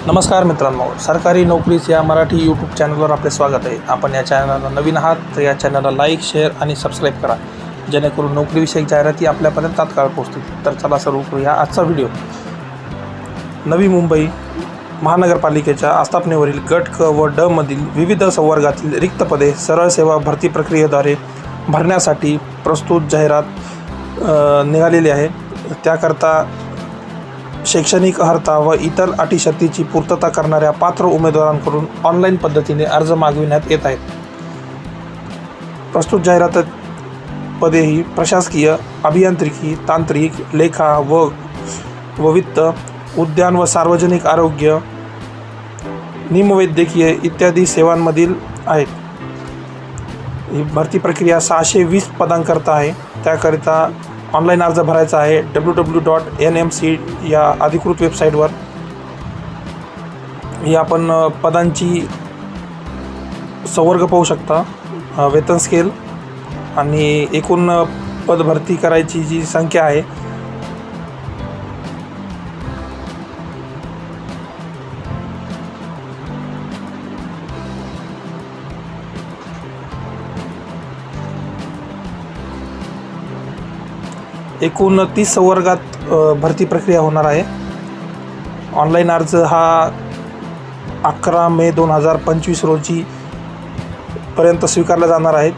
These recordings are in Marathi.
नमस्कार मित्रांनो, सरकारी नोकरीच या मराठी यूट्यूब चॅनलवर आपले स्वागत आहे। आपण या चॅनलला नवीन आहात तर या चॅनलला लाईक, शेअर आणि सबस्क्राईब करा, जेणेकरून नोकरीविषयक जाहिराती आपल्यापर्यंत तात्काळ पोहोचतील। तर चला सुरू करूया आजचा व्हिडिओ। नवी मुंबई महानगरपालिकेच्या आस्थापनेवरील गट क व ड मधील विविध संवर्गातील रिक्त पदे सरळ सेवा भरती प्रक्रियेद्वारे भरण्यासाठी प्रस्तुत जाहिरात निघालेली आहे। त्याकरता शैक्षणिक अर्हता व इतर अटी शर्तींची पूर्तता करणाऱ्या पात्र उमेदवारांकडून ऑनलाईन पद्धतीने अर्ज मागविण्यात येत आहेत। प्रस्तुत जाहिरात पदे ही प्रशासकीय, अभियांत्रिकी, तांत्रिक, लेखा व वित्त, उद्यान व सार्वजनिक आरोग्य, निमवैद्यकीय इत्यादी सेवांमधील आहेत। ही भरती प्रक्रिया 620 पदांकरता आहे। त्याकरिता ऑनलाईन अर्ज भरायचा आहे www.nmc या अधिकृत वेबसाईटवर। ही आपण पदांची संवर्ग पाहू शकता, वेतन स्केल आणि एकूण पद भरती करायची जी संख्या आहे एकूण 30 संवर्गात भरती प्रक्रिया होणार आहे। ऑनलाईन अर्ज हा 11 मे 2025 रोजी पर्यंत स्वीकारला जाणार आहे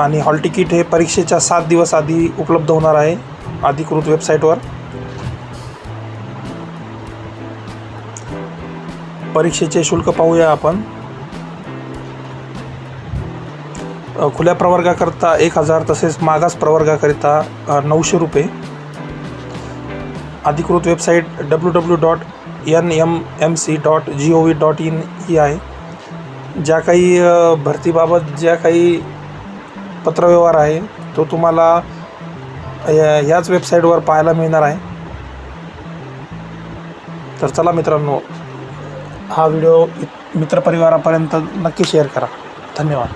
आणि हॉल तिकीट हे परीक्षेच्या 7 दिवस आधी उपलब्ध होणार आहे अधिकृत वेबसाईटवर। परीक्षेचे शुल्क पाहूया आपण। खुल्या प्रवर्गाकरिता 1000 तसेच मागास प्रवर्गाकरिता 900 रुपये। अधिकृत वेबसाईट www.nmc.gov.in ही आहे। ज्या काही भरतीबाबत ज्या काही पत्रव्यवहार आहे तो तुम्हाला ह्याच वेबसाईटवर पाहायला मिळणार आहे। तर चला मित्रांनो, हा व्हिडिओ मित्रपरिवारापर्यंत नक्की शेअर करा। धन्यवाद।